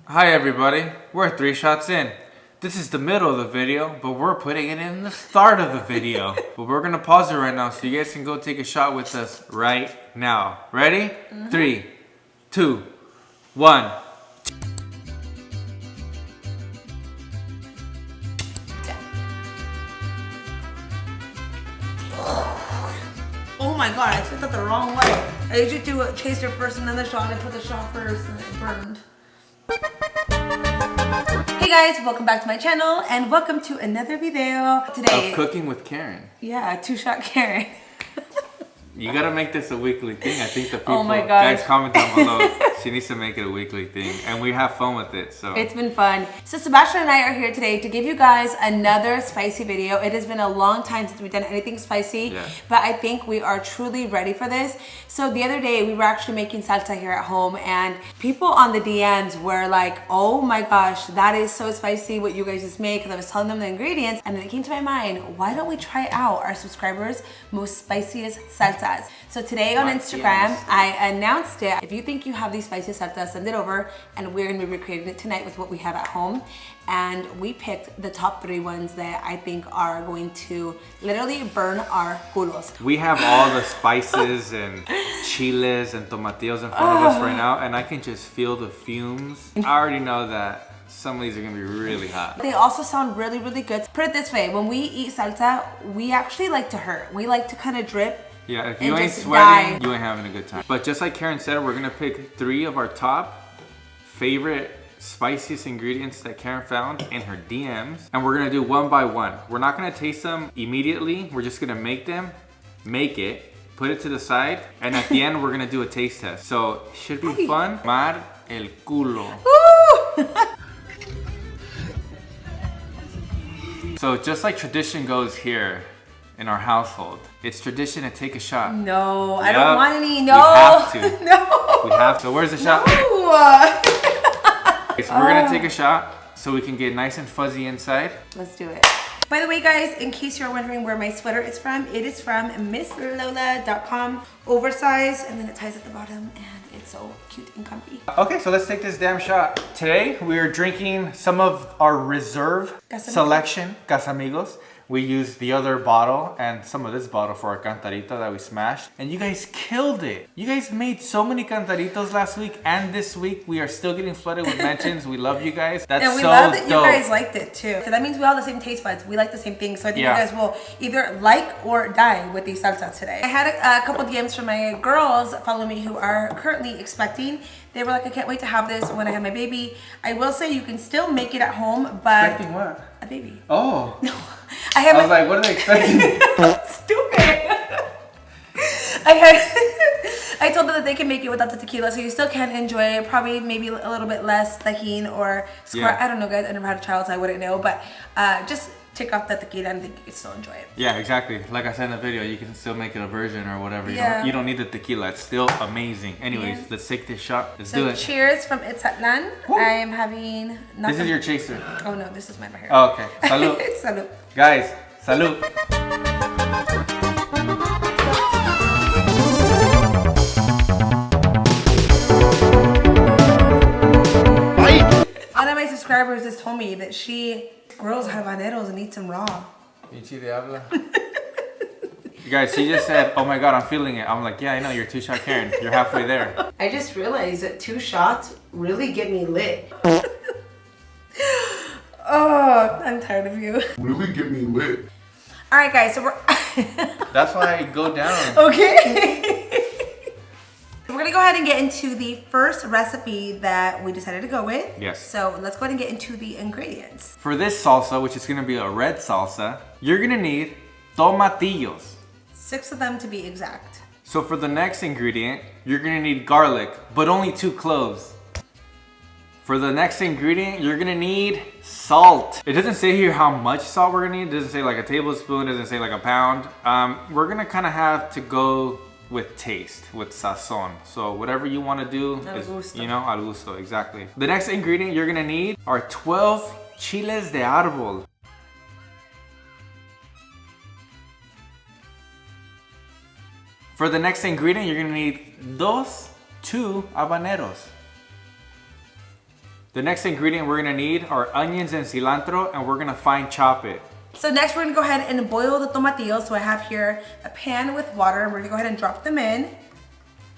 Hi everybody, we're 3 shots in. This is the middle of the video, but we're putting it in the start of the video. But we're gonna pause it right now so you guys can go take a shot with us right now. Ready? 3, 2, 1. Oh my god, I took that the wrong way. I usually do a chaser first and then the shot. I put the shot first and it burned. Hey guys, welcome back to my channel and welcome to another video. Today Of cooking with Karen. Yeah, 2-shot Karen. You gotta make this a weekly thing. I think the people, Oh my gosh. guys, comment down below. She needs to make it a weekly thing, and we have fun with it. So It's been fun. So Sebastian and I are here today to give you guys another spicy video. It has been a long time since we've done anything spicy, but I think we are truly ready for this. So the other day we were actually making salsa here at home, and people on the DMs were like, "Oh my gosh, that is so spicy what you guys just made." Because I was telling them the ingredients, and then it came to my mind, why don't we try out our subscribers' most spiciest salsas? So today on Instagram, I announced it. If you think you have these spicy salsas, send it over, and we're gonna be recreating it tonight with what we have at home. And we picked the top 3 ones that I think are going to literally burn our culos. we have all the spices and chiles and tomatillos in front of us right now, and I can just feel the fumes. I already know that some of these are gonna be really hot. They also sound really, really good. Put it this way, when we eat salsa, we actually like to hurt. We like to kind of drip. Yeah, if you and ain't just sweating, die. you ain't having a good time. But just like Karen said, we're gonna pick 3 of our top favorite spiciest ingredients that Karen found in her DMs, and we're gonna do one by one. We're not gonna taste them immediately. We're just gonna make it, put it to the side, and at the end we're gonna do a taste test. So it should be fun. Mar el culo. So just like tradition goes here in our household, it's tradition to take a shot. No, I don't want any. No. We have to. No. We have to. Where's the shot? No. Okay, so we're gonna take a shot so we can get nice and fuzzy inside. Let's do it. By the way, guys, in case you're wondering where my sweater is from, it is from MissLola.com. Oversized, and then it ties at the bottom, and it's so cute and comfy. Okay, so let's take this damn shot. Today we are drinking some of our reserve selection Casamigos. We used the other bottle and some of this bottle for our cantarita that we smashed, and you guys killed it. You guys made so many cantaritos last week and this week. We are still getting flooded with mentions. We love you guys. That's and we so love that dope. you guys liked it too. So that means we all have the same taste buds. We like the same things. So I think you guys will either like or die with these salsas today. I had a couple DMs from my girls following me who are currently expecting. They were like, I can't wait to have this when I have my baby. I will say you can still make it at home, but... Expecting what? A baby. Oh. No. I was like, what are they expecting? Stupid. I told them that they can make it without the tequila, so you still can enjoy it. Probably maybe a little bit less tajin or squirt. I don't know, guys. I never had a child, so I wouldn't know. But just take off the tequila and I think you can still enjoy it. Yeah, exactly. Like I said in the video, you can still make it a version or whatever. You don't need the tequila. It's still amazing. Anyways, let's take this shot. Let's do it. Cheers from Itzatlan. I am having... This is your chaser. Oh no, this is mine right here. Oh, okay. Salud. Salud. Guys, salud. One of my subscribers just told me that she grows habaneros and eats them raw. Pinche diabla. You guys, she just said, oh my god, I'm feeling it. I'm like, yeah, I know, you're 2-shot Karen. You're halfway there. I just realized that 2 shots really get me lit. Oh, I'm tired of you. Really get me lit. All right, guys, so we're... That's why I go down. Okay. We're gonna go ahead and get into the first recipe that we decided to go with. Yes. So let's go ahead and get into the ingredients. For this salsa, which is gonna be a red salsa, you're gonna need tomatillos. 6 of them to be exact. So for the next ingredient, you're gonna need garlic, but only 2 cloves. For the next ingredient, you're gonna need salt. It doesn't say here how much salt we're gonna need. It doesn't say like a tablespoon, it doesn't say like a pound. We're gonna kind of have to go with taste, with sazon. So whatever you want to do is, you know, al gusto, exactly. The next ingredient you're gonna need are 12 chiles de árbol. For the next ingredient, you're gonna need 2 habaneros. The next ingredient we're gonna need are onions and cilantro, and we're gonna fine chop it. So next we're gonna go ahead and boil the tomatillos. So I have here a pan with water, and we're gonna go ahead and drop them in.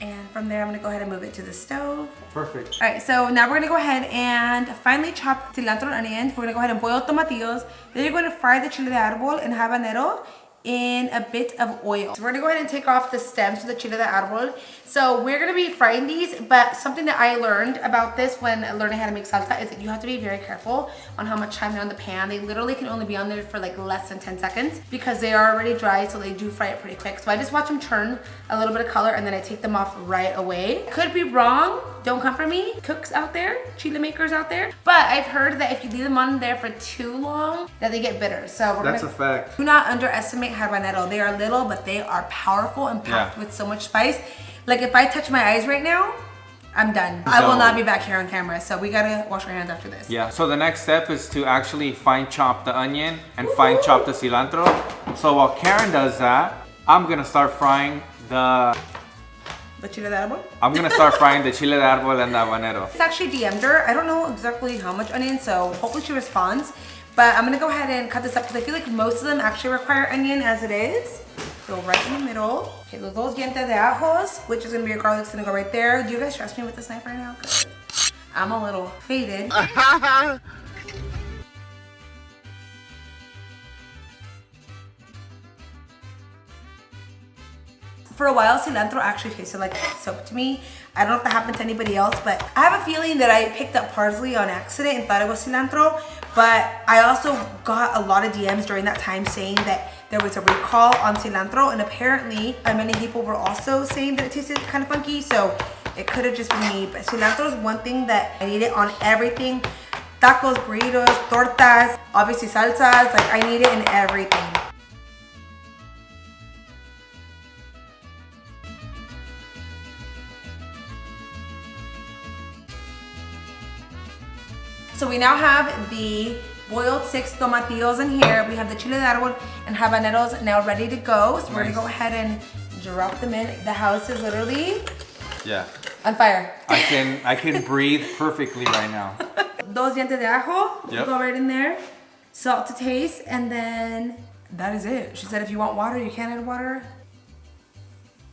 And from there, I'm gonna go ahead and move it to the stove. Perfect. All right, so now we're gonna go ahead and finely chop cilantro and onions. We're gonna go ahead and boil tomatillos. Then you're gonna fry the chile de árbol and habanero in a bit of oil. So we're gonna go ahead and take off the stems of the chile de árbol. So we're gonna be frying these, but something that I learned about this when learning how to make salsa is that you have to be very careful on how much time they're on the pan. They literally can only be on there for like less than 10 seconds because they are already dry, so they do fry it pretty quick. So I just watch them turn a little bit of color and then I take them off right away. Could be wrong, don't come for me, cooks out there, chile makers out there. But I've heard that if you leave them on there for too long, that they get bitter. So That's a fact. Do not underestimate habanero. They are little, but they are powerful and packed with so much spice. Like if I touch my eyes right now, I'm done. I will not be back here on camera, so we gotta wash our hands after this. Yeah, so the next step is to actually fine chop the onion and fine chop the cilantro. So while Karen does that, I'm gonna start frying the chile de árbol? I'm gonna start frying the chile de árbol and the habanero. It's actually DM'd her. I don't know exactly how much onion, so hopefully she responds. But I'm gonna go ahead and cut this up because I feel like most of them actually require onion as it is. Go right in the middle. Okay, those dos dientes de ajos, which is gonna be your garlic's gonna go right there. Do you guys trust me with this knife right now? Because I'm a little faded. For a while, cilantro actually tasted like soap to me. I don't know if that happened to anybody else, but I have a feeling that I picked up parsley on accident and thought it was cilantro. But I also got a lot of DMs during that time saying that there was a recall on cilantro, and apparently many people were also saying that it tasted kind of funky, so it could have just been me. But cilantro is one thing that I need it on everything. Tacos, burritos, tortas, obviously salsas, like I need it in everything. So we now have the boiled 6 tomatillos in here. We have the chile de árbol and habaneros now ready to go. So we're gonna go ahead and drop them in. The house is literally on fire. I can breathe perfectly right now. Dos dientes de ajo, go right in there. Salt to taste, and then that is it. She said if you want water, you can add water.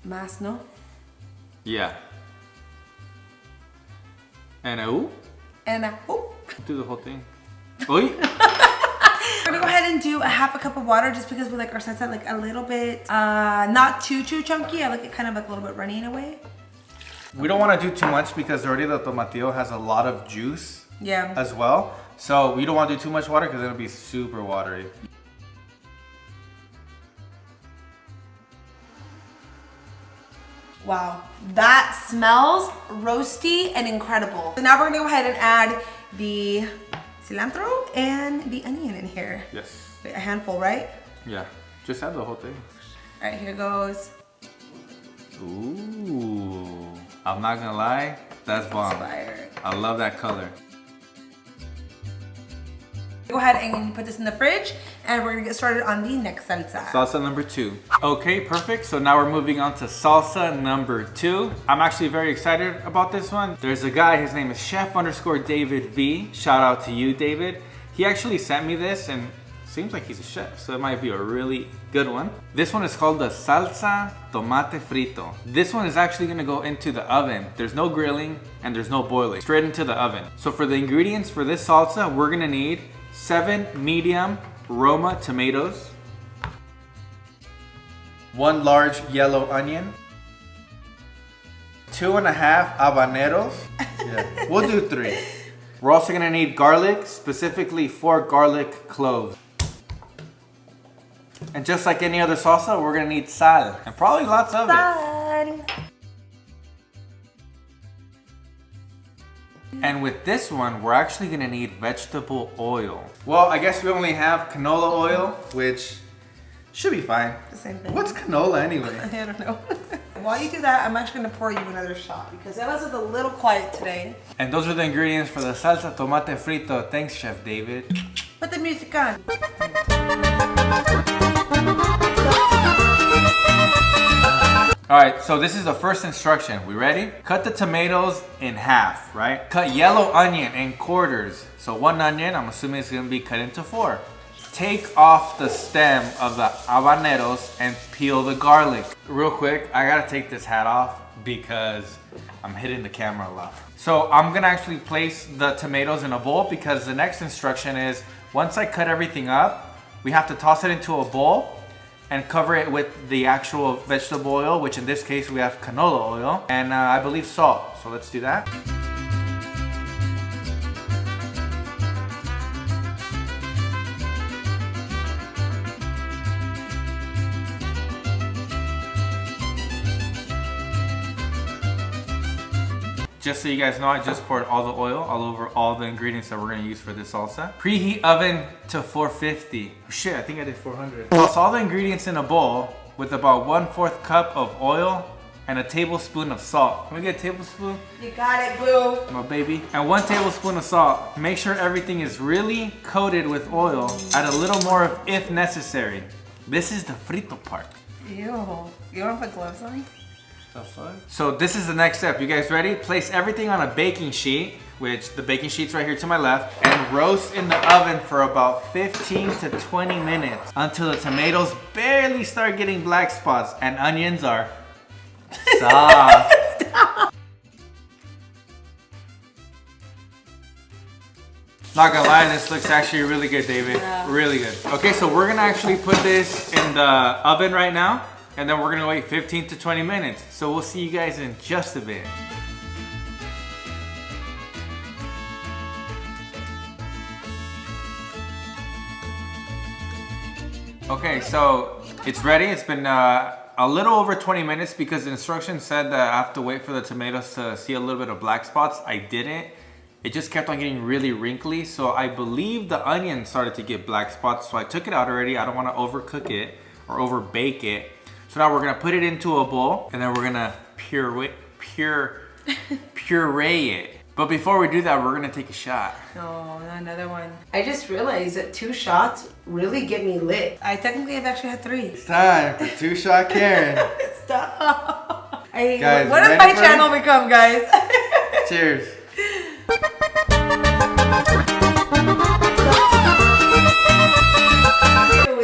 Más, no? Yeah. And a And do the whole thing. Oy. We're gonna go ahead and do a half a cup of water just because we like our salsa like a little bit, not too chunky. I like it kind of like a little bit runny in a way. We don't want to do too much because already the tomatillo has a lot of juice as well. So we don't want to do too much water because it'll be super watery. Wow, that smells roasty and incredible. So now we're gonna go ahead and add the cilantro and the onion in here. Yes. Wait, a handful, right? Yeah, just add the whole thing. All right, here goes. Ooh, I'm not gonna lie, that's bomb. Fire. I love that color. Go ahead and put this in the fridge, and we're gonna get started on the next salsa. Salsa number 2. Okay, perfect. So now we're moving on to salsa number 2. I'm actually very excited about this one. There's a guy, his name is chef_David V. Shout out to you, David. He actually sent me this, and seems like he's a chef, so it might be a really good one. This one is called the salsa tomate frito. This one is actually gonna go into the oven. There's no grilling and there's no boiling. Straight into the oven. So for the ingredients for this salsa, we're gonna need 7 medium Roma tomatoes, 1 large yellow onion, 2.5 habaneros. Yeah, we'll do 3. We're also gonna need garlic, specifically 4 garlic cloves. And just like any other salsa, we're gonna need sal, and probably lots of it. And with this one, we're actually gonna need vegetable oil. Well, I guess we only have canola oil, which should be fine. The same thing. What's canola anyway? I don't know. While you do that, I'm actually gonna pour you another shot because I was a little quiet today. And those are the ingredients for the salsa tomate frito. Thanks, Chef David. Put the music on. All right, so this is the first instruction. We ready? Cut the tomatoes in half, right? Cut yellow onion in quarters. So 1 onion, I'm assuming it's gonna be cut into 4. Take off the stem of the habaneros and peel the garlic. Real quick, I gotta take this hat off because I'm hitting the camera a lot. So I'm gonna actually place the tomatoes in a bowl because the next instruction is once I cut everything up, we have to toss it into a bowl and cover it with the actual vegetable oil, which in this case we have canola oil, and I believe salt. So let's do that. Just so you guys know, I just poured all the oil all over all the ingredients that we're gonna use for this salsa. Preheat oven to 450. Oh, shit, I think I did 400. Toss all the ingredients in a bowl with about 1/4 cup of oil and a tablespoon of salt. Can we get a tablespoon? You got it, boo. My baby. And 1 tablespoon of salt. Make sure everything is really coated with oil. Add a little more if necessary. This is the frito part. Ew. You wanna put gloves on me? The fuck? So this is the next step. You guys ready? Place everything on a baking sheet, which the baking sheet's right here to my left, and roast in the oven for about 15 to 20 minutes until the tomatoes barely start getting black spots and onions are soft. Not gonna lie, this looks actually really good, David. Yeah. Really good. Okay, so we're gonna actually put this in the oven right now. And then we're gonna wait 15 to 20 minutes. So we'll see you guys in just a bit. Okay, so it's ready. It's been a little over 20 minutes because the instructions said that I have to wait for the tomatoes to see a little bit of black spots. I didn't. It just kept on getting really wrinkly. So I believe the onion started to get black spots. So I took it out already. I don't wanna overcook it or over bake it. So now we're gonna put it into a bowl and then we're gonna puree it. But before we do that, we're gonna take a shot. No, not another one. I just realized that 2 shots really get me lit. I technically have actually had 3. It's time for 2-shot Karen. Stop. Guys, what did my channel become, guys? Cheers.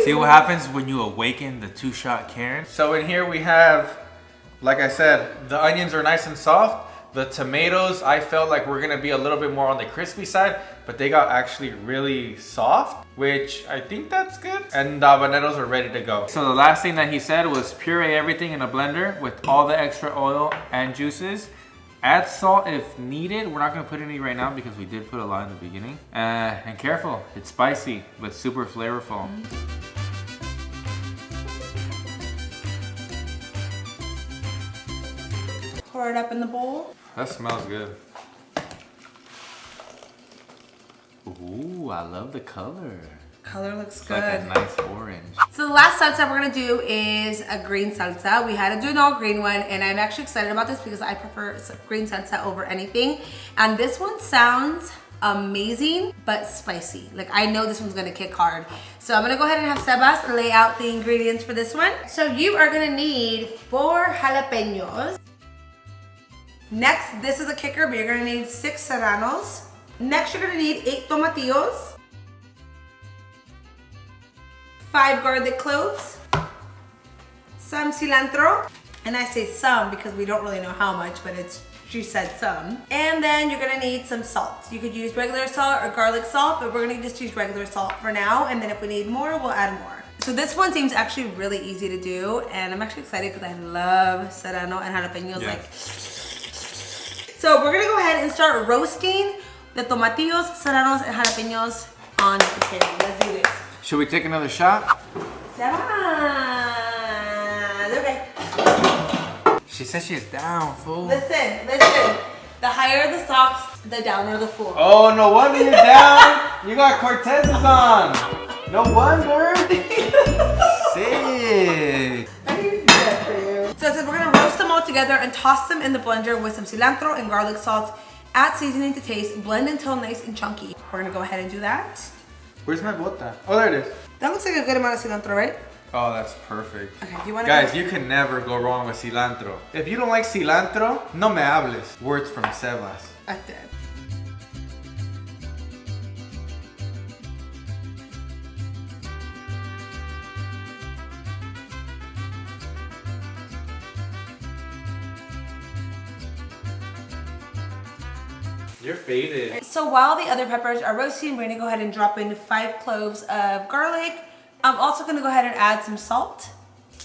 See what happens when you awaken the 2-shot Karen? So in here we have, like I said, the onions are nice and soft. The tomatoes, I felt like we're gonna be a little bit more on the crispy side, but they got actually really soft, which I think that's good. And the habaneros are ready to go. So the last thing that he said was puree everything in a blender with all the extra oil and juices. Add salt if needed. We're not gonna put any right now because we did put a lot in the beginning. And careful, it's spicy, but super flavorful. Pour it up in the bowl. That smells good. Ooh, I love the color. Color looks It's good. like a nice orange. So the last salsa we're gonna do is a green salsa. We had to do an all green one, and I'm actually excited about this because I prefer green salsa over anything. And this one sounds amazing, but spicy. Like, I know this one's gonna kick hard. So I'm gonna go ahead and have Sebas lay out the ingredients for this one. So you are gonna need 4 jalapenos. Next, this is a kicker, but you're gonna need 6 serranos. Next, you're gonna need 8 tomatillos, 5 garlic cloves, some cilantro, and I say some because we don't really know how much, but she said some. And then you're gonna need some salt. You could use regular salt or garlic salt, but we're gonna just use regular salt for now, and then if we need more, we'll add more. So this one seems actually really easy to do, and I'm actually excited because I love serrano and jalapenos. Yeah. So we're gonna go ahead and start roasting the tomatillos, serranos, and jalapenos on the pan. Let's do this. Should we take another shot? Okay. She says she's down, fool. Listen. The higher the socks, the downer the fool. Oh, no wonder you're down. You got Cortezes on. No wonder. Sick. So it says we're gonna roast them all together and toss them in the blender with some cilantro and garlic salt. Add seasoning to taste, blend until nice and chunky. We're gonna go ahead and do that. Where's my bota? Oh, there it is. That looks like a good amount of cilantro, right? Oh, that's perfect. Okay, do you want Guys, you can never go wrong with cilantro. If you don't like cilantro, no me hables. Words from Sebas. I did. You're faded. So while the other peppers are roasting, we're gonna go ahead and drop in 5 cloves of garlic. I'm also gonna go ahead and add some salt.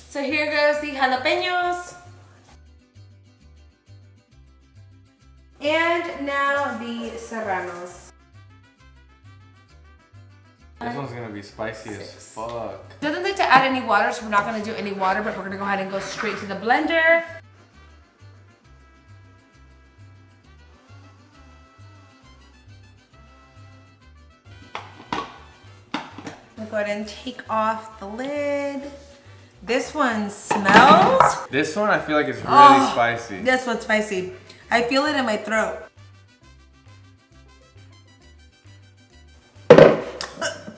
So here goes the jalapenos. And now the serranos. This one's gonna be spicy as fuck. Doesn't like to add any water, so we're not gonna do any water, but we're gonna go ahead and go straight to the blender. Go ahead and take off the lid. This one smells. This one I feel like it's really spicy. This one's spicy. I feel it in my throat.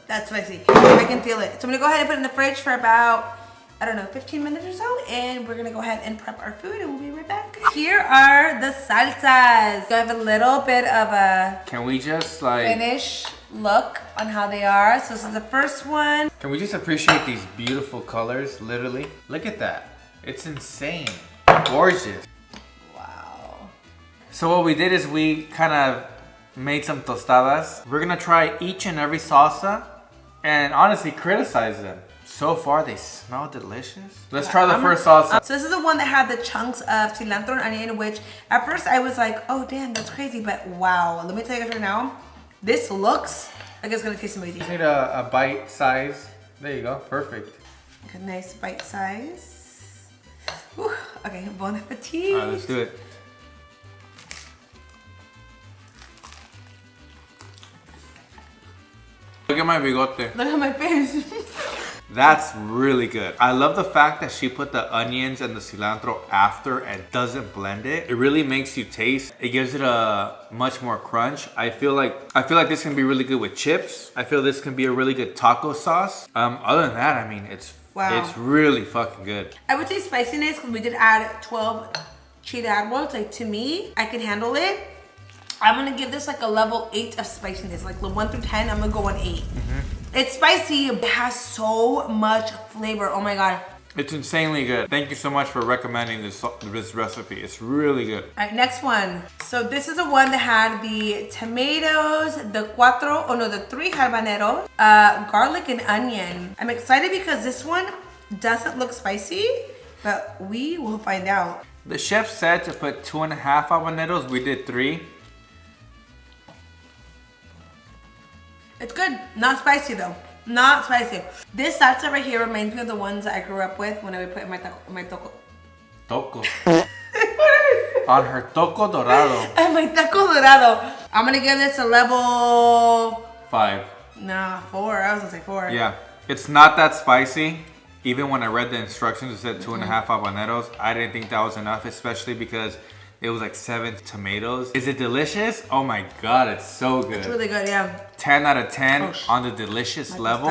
That's spicy. I can feel it. So I'm gonna go ahead and put it in the fridge for about, I don't know, 15 minutes or so. And we're gonna go ahead and prep our food and we'll be right back. Here are the salsas. So I have a little bit of a Can we just like finish look on how they are. So this is the first one. Can we just appreciate these beautiful colors? Literally, look at that. It's insane, gorgeous. Wow. So what we did is we kind of made some tostadas. We're gonna try each and every salsa and honestly criticize them. So far they smell delicious. Let's try the first salsa. So this is the one that had the chunks of cilantro and onion, which at first I was like, oh damn, that's crazy, but wow. Let me tell you guys right now, this looks like it's gonna taste amazing. Just need a bite size. There you go, perfect. A nice bite size. Whew. Okay, bon appetit. All right, let's do it. Look at my bigote. Look at my face. That's really good. I love the fact that she put the onions and the cilantro after and doesn't blend it. It really makes you taste. It gives it a much more crunch. I feel like this can be really good with chips. I feel this can be a really good taco sauce. Other than that, I mean, it's really fucking good. I would say spiciness because we did add 12 chile árbol. Like to me, I can handle it. I'm gonna give this like a level 8 of spiciness. Like 1 through 10, I'm gonna go on 8. It's spicy, it has so much flavor, oh my God. It's insanely good. Thank you so much for recommending this recipe. It's really good. All right, next one. So this is the one that had the tomatoes, the 3 habaneros, garlic and onion. I'm excited because this one doesn't look spicy, but we will find out. The chef said to put 2.5 habaneros, we did 3. It's good. Not spicy though. Not spicy. This salsa right here reminds me of the ones that I grew up with when I would put in my taco. Toco. On her toco dorado. And my taco dorado. I'm gonna give this a level 5. Nah, 4. I was gonna say 4. Yeah. It's not that spicy. Even when I read the instructions, it said 2.5 habaneros. I didn't think that was enough, especially because it was like 7 tomatoes. Is it delicious? Oh my God, it's so good. It's really good, yeah. 10 out of 10 on the delicious level.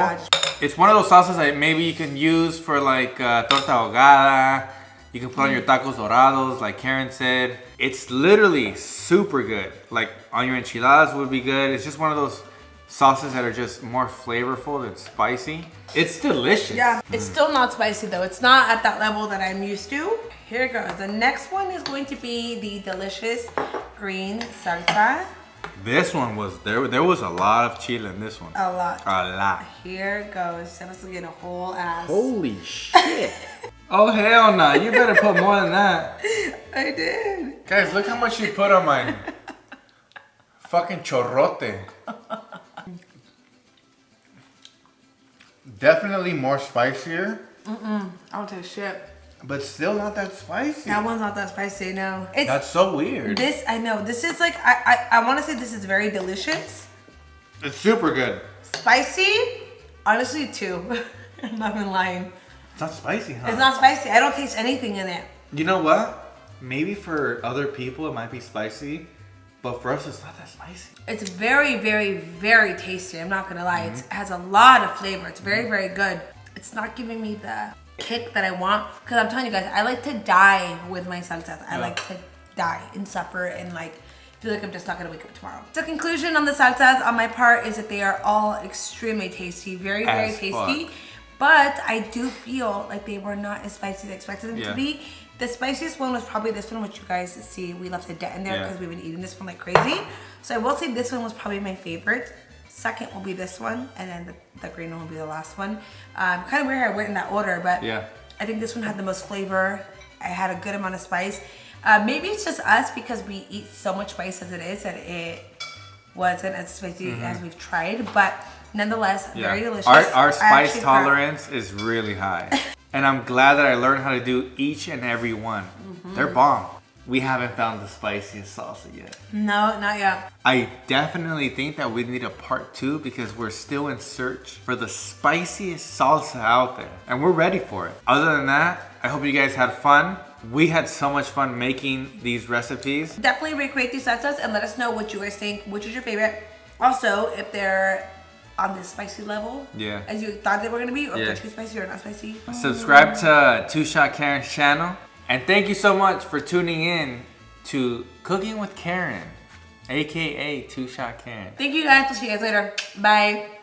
It's one of those salsas that maybe you can use for like torta ahogada. You can put on your tacos dorados, like Karen said. It's literally super good. Like on your enchiladas would be good. It's just one of those sauces that are just more flavorful than spicy. It's delicious. Yeah, it's still not spicy though. It's not at that level that I'm used to. Here it goes. The next one is going to be the delicious green salsa. This one was, there was a lot of chile in this one. A lot. A lot. Here it goes. Sebas getting a whole ass. Holy shit. Oh hell no, you better put more than that. I did. Guys, look how much you put on my fucking chorrote. Definitely more spicier. I don't taste shit. But still not that spicy. That one's not that spicy, no. That's so weird. This, I know. This is like, I want to say this is very delicious. It's super good. Spicy? Honestly, 2. I'm not even lying. It's not spicy, huh? It's not spicy. I don't taste anything in it. You know what? Maybe for other people it might be spicy, but for us it's not that spicy. It's very, very, very tasty. I'm not going to lie. It has a lot of flavor. It's very, very good. it's not giving me the kick that I want. Because I'm telling you guys, I like to die with my salsas. I like to die and suffer and like feel like I'm just not gonna wake up tomorrow. The conclusion on the salsas on my part is that they are all extremely tasty, very tasty. But I do feel like they were not as spicy as I expected them to be. The spiciest one was probably this one, which you guys see we left a dent in there because we've been eating this one like crazy. So I will say this one was probably my favorite. Second will be this one, and then the green one will be the last one. Kind of weird how I went in that order, but I think this one had the most flavor. I had a good amount of spice. Maybe it's just us because we eat so much spice as it is that it wasn't as spicy as we've tried, but nonetheless, very delicious. Our spice tolerance is really high. And I'm glad that I learned how to do each and every one. They're bomb. We haven't found the spiciest salsa yet. No, not yet. I definitely think that we need a part 2 because we're still in search for the spiciest salsa out there. And we're ready for it. Other than that, I hope you guys had fun. We had so much fun making these recipes. Definitely recreate these salsas and let us know what you guys think. Which is your favorite? Also, if they're on the spicy level as you thought they were going to be, or if they're too spicy or not spicy. Subscribe to Two Shot Karen's channel. And thank you so much for tuning in to Cooking with Karen, aka Two Shot Karen. Thank you guys. We'll see you guys later. Bye.